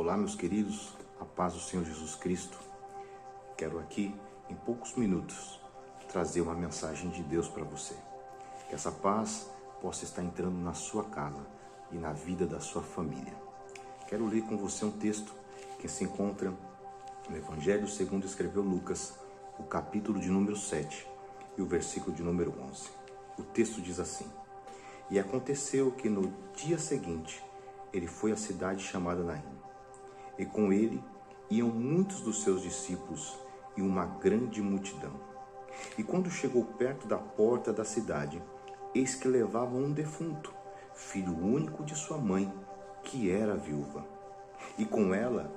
Olá, meus queridos, a paz do Senhor Jesus Cristo. Quero aqui, em poucos minutos, trazer uma mensagem de Deus para você. Que essa paz possa estar entrando na sua casa e na vida da sua família. Quero ler com você um texto que se encontra no Evangelho segundo escreveu Lucas, o capítulo de número 7 e o versículo de número 11. O texto diz assim: E aconteceu que no dia seguinte ele foi à cidade chamada Naim. E com ele iam muitos dos seus discípulos e uma grande multidão. E quando chegou perto da porta da cidade, eis que levavam um defunto, filho único de sua mãe, que era viúva. E com ela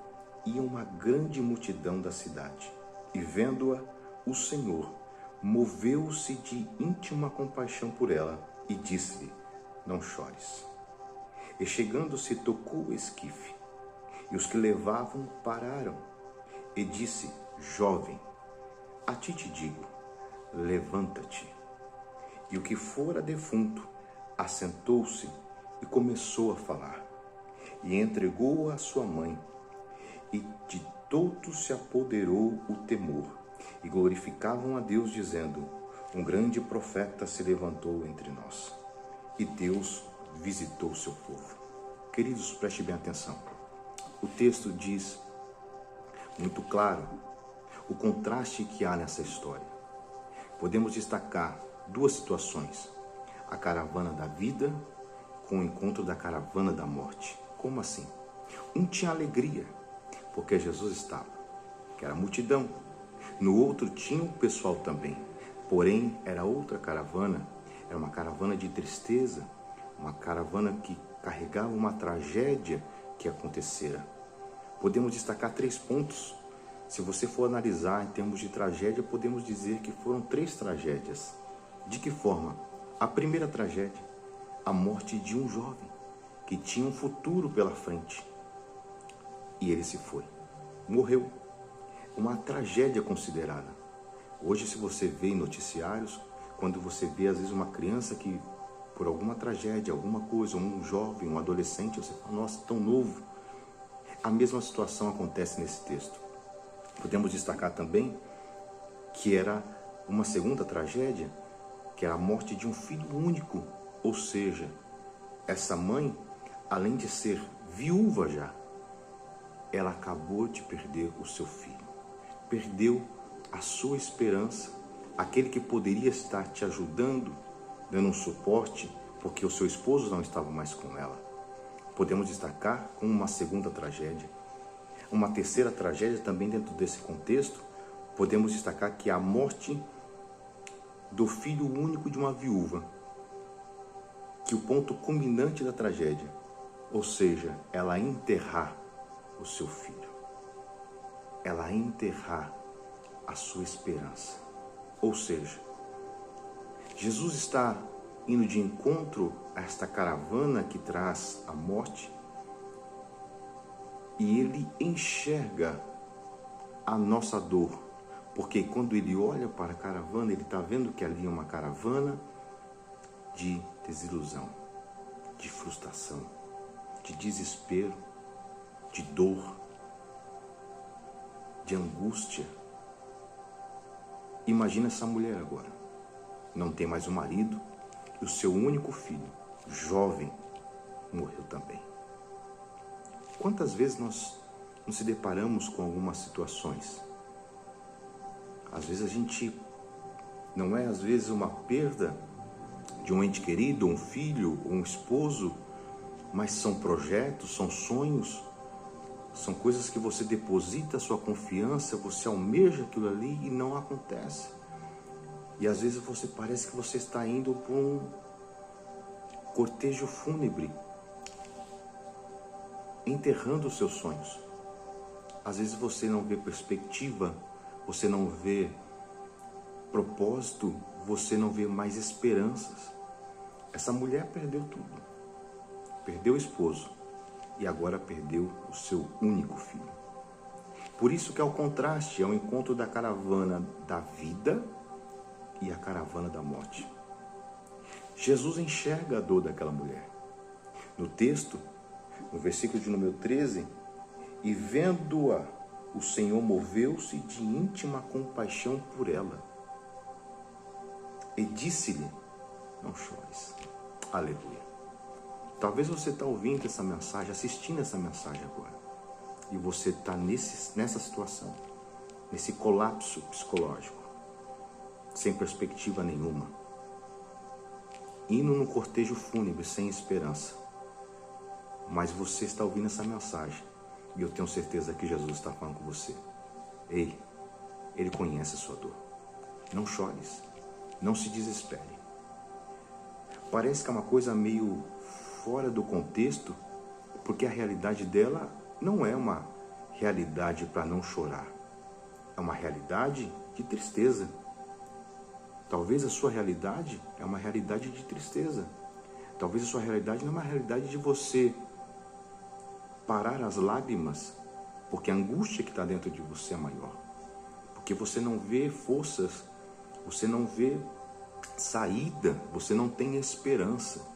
ia uma grande multidão da cidade. E vendo-a, o Senhor moveu-se de íntima compaixão por ela e disse-lhe: Não chores. E chegando-se, tocou o esquife. E os que levavam pararam. E disse: Jovem, a ti te digo, levanta-te. E o que fora defunto assentou-se e começou a falar. E entregou-a à sua mãe. E de todos se apoderou o temor. E glorificavam a Deus, dizendo: Um grande profeta se levantou entre nós. E Deus visitou o seu povo. Queridos, preste bem atenção. O texto diz muito claro o contraste que há nessa história. Podemos destacar duas situações: a caravana da vida com o encontro da caravana da morte. Como assim? Um tinha alegria, porque Jesus estava, que era a multidão. No outro tinha o pessoal também, porém era outra caravana, era uma caravana de tristeza, uma caravana que carregava uma tragédia que acontecera. Podemos destacar 3 pontos. Se você for analisar em termos de tragédia, podemos dizer que foram 3 tragédias. De que forma? A primeira tragédia, a morte de um jovem que tinha um futuro pela frente. E ele se foi, morreu. Uma tragédia considerada. Hoje, se você vê em noticiários, quando você vê às vezes uma criança que, por alguma tragédia, alguma coisa, um jovem, um adolescente, você fala: nossa, tão novo. A mesma situação acontece nesse texto. Podemos destacar também que era uma segunda tragédia, que era a morte de um filho único. Ou seja, essa mãe, além de ser viúva já, ela acabou de perder o seu filho. Perdeu a sua esperança, aquele que poderia estar te ajudando, dando um suporte, porque o seu esposo não estava mais com ela. Podemos destacar como uma segunda tragédia. Uma terceira tragédia também dentro desse contexto, podemos destacar que é a morte do filho único de uma viúva, que o ponto culminante da tragédia, ou seja, ela enterrar o seu filho, ela enterrar a sua esperança. Ou seja, Jesus está indo de encontro a esta caravana que traz a morte, e ele enxerga a nossa dor, porque quando ele olha para a caravana, ele está vendo que ali é uma caravana de desilusão, de frustração, de desespero, de dor, de angústia. Imagina essa mulher agora, não tem mais um marido, e o seu único filho, jovem, morreu também. Quantas vezes nós nos deparamos com algumas situações? Às vezes a gente não é, às vezes, uma perda de um ente querido, um filho, um esposo, mas são projetos, são sonhos, são coisas que você deposita a sua confiança, você almeja aquilo ali e não acontece. E às vezes você parece que você está indo para um cortejo fúnebre, enterrando os seus sonhos. Às vezes você não vê perspectiva, você não vê propósito, você não vê mais esperanças. Essa mulher perdeu tudo. Perdeu o esposo e agora perdeu o seu único filho. Por isso que é o contraste, é o encontro da caravana da vida e a caravana da morte. Jesus enxerga a dor daquela mulher. No texto, no versículo de número 13, E vendo-a, o Senhor moveu-se de íntima compaixão por ela. E disse-lhe: não chores. Aleluia. Talvez você está ouvindo essa mensagem, assistindo essa mensagem agora. E você está nessa situação, nesse colapso psicológico, sem perspectiva nenhuma. Indo no cortejo fúnebre sem esperança. Mas você está ouvindo essa mensagem. E eu tenho certeza que Jesus está falando com você. Ei, Ele conhece a sua dor. Não chores. Não se desespere. Parece que é uma coisa meio fora do contexto, porque a realidade dela não é uma realidade para não chorar. É uma realidade de tristeza. Talvez a sua realidade é uma realidade de tristeza. Talvez a sua realidade não é uma realidade de você parar as lágrimas, porque a angústia que está dentro de você é maior. Porque você não vê forças, você não vê saída, você não tem esperança.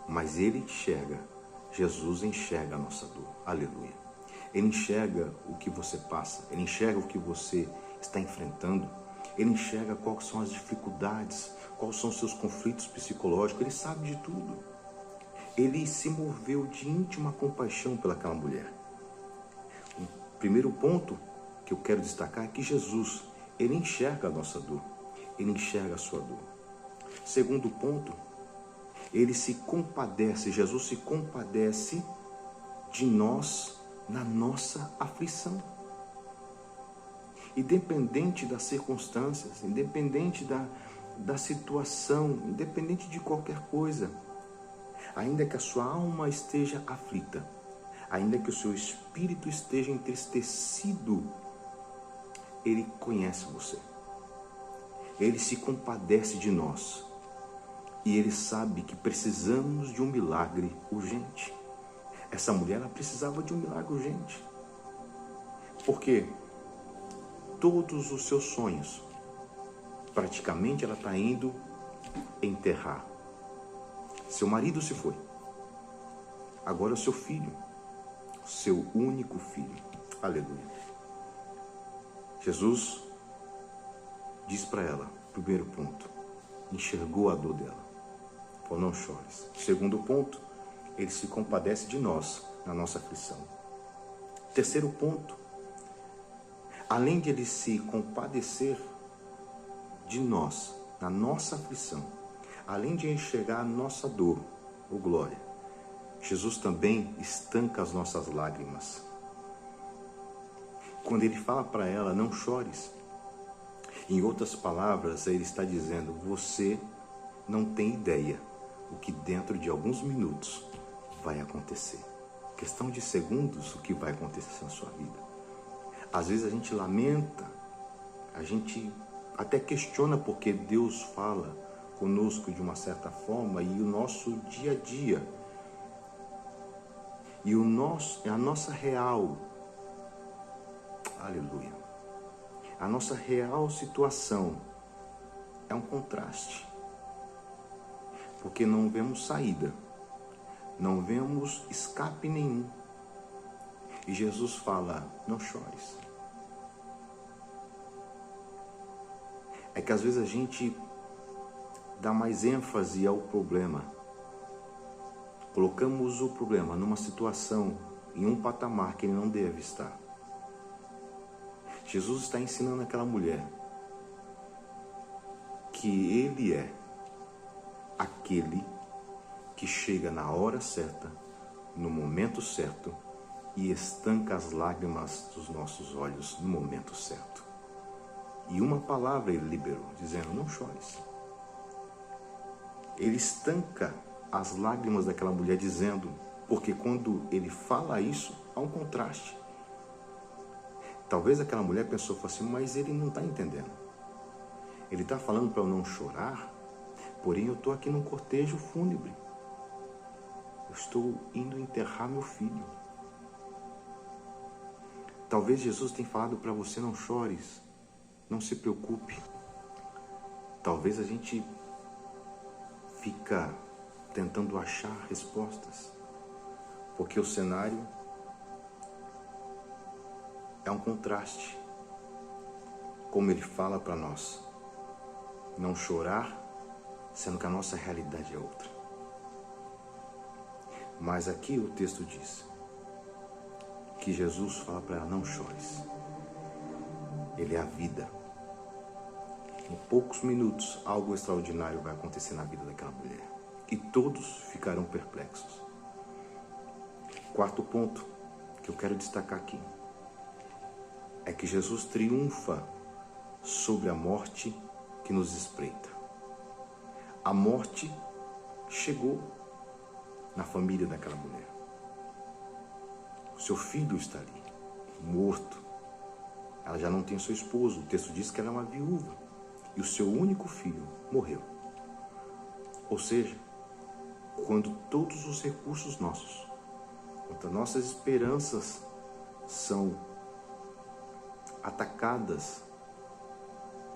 Mas Ele enxerga, Jesus enxerga a nossa dor. Aleluia. Ele enxerga o que você passa, Ele enxerga o que você está enfrentando, Ele enxerga quais são as dificuldades, quais são os seus conflitos psicológicos, Ele sabe de tudo. Ele se moveu de íntima compaixão pelaquela mulher. O primeiro ponto que eu quero destacar é que Jesus, Ele enxerga a nossa dor, Ele enxerga a sua dor. Segundo ponto, Ele se compadece, Jesus se compadece de nós na nossa aflição. Independente das circunstâncias, independente da situação, independente de qualquer coisa, ainda que a sua alma esteja aflita, ainda que o seu espírito esteja entristecido, Ele conhece você. Ele se compadece de nós. E Ele sabe que precisamos de um milagre urgente. Essa mulher, ela precisava de um milagre urgente. Porque todos os seus sonhos, praticamente ela está indo enterrar. Seu marido se foi. Agora o seu filho, seu único filho. Aleluia. Jesus diz para ela, primeiro ponto, enxergou a dor dela. Falou, não chores. Segundo ponto, Ele se compadece de nós na nossa aflição. Terceiro ponto, além de Ele se compadecer de nós na nossa aflição, além de enxergar a nossa dor, oh glória, Jesus também estanca as nossas lágrimas. Quando Ele fala para ela, não chores, em outras palavras, Ele está dizendo, você não tem ideia o que dentro de alguns minutos vai acontecer. Questão de segundos, o que vai acontecer na sua vida. Às vezes a gente lamenta, a gente até questiona porque Deus fala conosco de uma certa forma e o nosso dia a dia e a nossa real, aleluia, a nossa real situação é um contraste, porque não vemos saída, não vemos escape nenhum. E Jesus fala, não chores. É que às vezes a gente dá mais ênfase ao problema. Colocamos o problema numa situação, em um patamar que ele não deve estar. Jesus está ensinando aquela mulher que Ele é aquele que chega na hora certa, no momento certo, e estanca as lágrimas dos nossos olhos no momento certo. E uma palavra Ele liberou, dizendo, não chores. Ele estanca as lágrimas daquela mulher, dizendo, porque quando Ele fala isso, há um contraste. Talvez aquela mulher pensou assim, mas Ele não está entendendo. Ele está falando para eu não chorar, porém eu estou aqui num cortejo fúnebre. Eu estou indo enterrar meu filho. Talvez Jesus tenha falado para você, não chores, não se preocupe. Talvez a gente fica tentando achar respostas, porque o cenário é um contraste. Como ele fala para nós, não chorar, sendo que a nossa realidade é outra. Mas aqui o texto diz que Jesus fala para ela, não chores. Ele é a vida. Em poucos minutos, algo extraordinário vai acontecer na vida daquela mulher. E todos ficarão perplexos. Quarto ponto que eu quero destacar aqui é que Jesus triunfa sobre a morte que nos espreita. A morte chegou na família daquela mulher. O seu filho está ali, morto. Ela já não tem seu esposo. O texto diz que ela é uma viúva. E o seu único filho morreu. Ou seja, quando todos os recursos nossos, quando as nossas esperanças são atacadas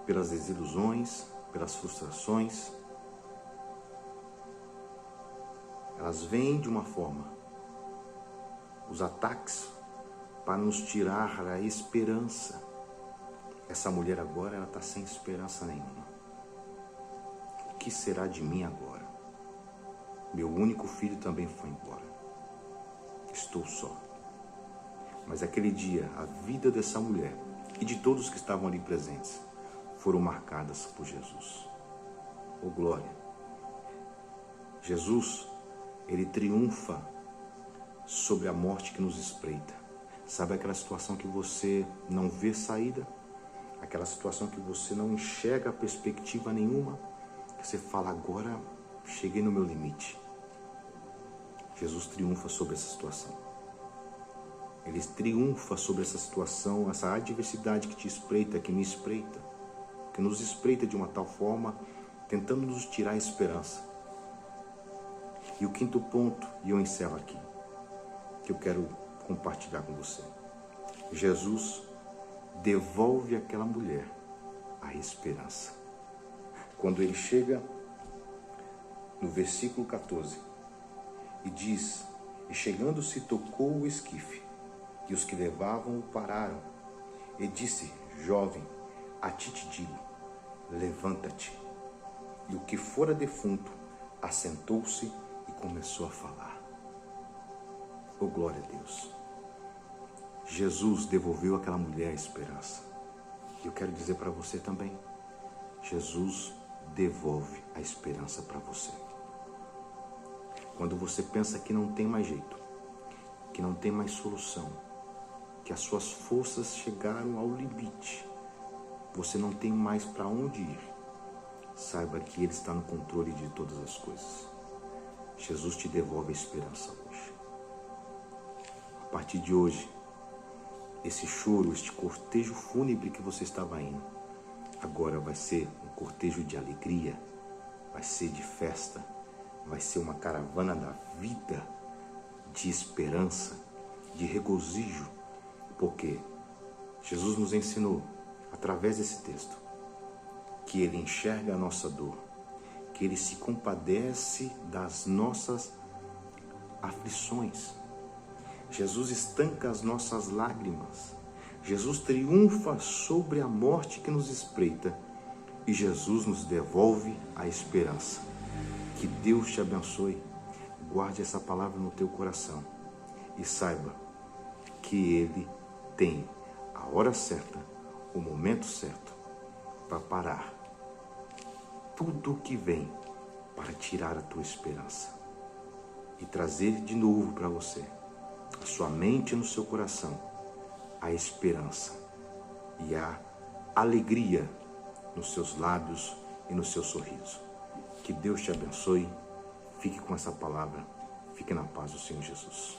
pelas desilusões, pelas frustrações, elas vêm de uma forma, os ataques para nos tirar a esperança. Essa mulher agora, ela está sem esperança nenhuma. O que será de mim agora? Meu único filho também foi embora. Estou só. Mas aquele dia, a vida dessa mulher e de todos que estavam ali presentes foram marcadas por Jesus. Oh glória! Jesus, ele triunfa sobre a morte que nos espreita. Sabe aquela situação que você não vê saída? Aquela situação que você não enxerga perspectiva nenhuma? Que você fala, agora cheguei no meu limite. Jesus triunfa sobre essa situação. Ele triunfa sobre essa situação, essa adversidade que te espreita, que me espreita, que nos espreita de uma tal forma, tentando nos tirar a esperança. E o quinto ponto, e eu encerro aqui, que eu quero compartilhar com você. Jesus devolve àquela mulher a esperança. Quando ele chega no versículo 14 e diz, e chegando-se tocou o esquife, e os que levavam-o pararam, e disse, jovem, a ti te digo, levanta-te. E o que fora defunto assentou-se e começou a falar. Oh glória a Deus! Jesus devolveu àquela mulher a esperança. E eu quero dizer para você também, Jesus devolve a esperança para você. Quando você pensa que não tem mais jeito, que não tem mais solução, que as suas forças chegaram ao limite, você não tem mais para onde ir, saiba que Ele está no controle de todas as coisas. Jesus te devolve a esperança hoje. A partir de hoje, esse choro, este cortejo fúnebre que você estava indo, agora vai ser um cortejo de alegria, vai ser de festa, vai ser uma caravana da vida, de esperança, de regozijo, porque Jesus nos ensinou, através desse texto, que Ele enxerga a nossa dor, que Ele se compadece das nossas aflições. Jesus estanca as nossas lágrimas. Jesus triunfa sobre a morte que nos espreita. E Jesus nos devolve a esperança. Que Deus te abençoe. Guarde essa palavra no teu coração. E saiba que Ele tem a hora certa, o momento certo, para parar tudo o que vem para tirar a tua esperança. E trazer de novo para você, a sua mente e no seu coração, a esperança e a alegria nos seus lábios e no seu sorriso. Que Deus te abençoe. Fique com essa palavra. Fique na paz do Senhor Jesus.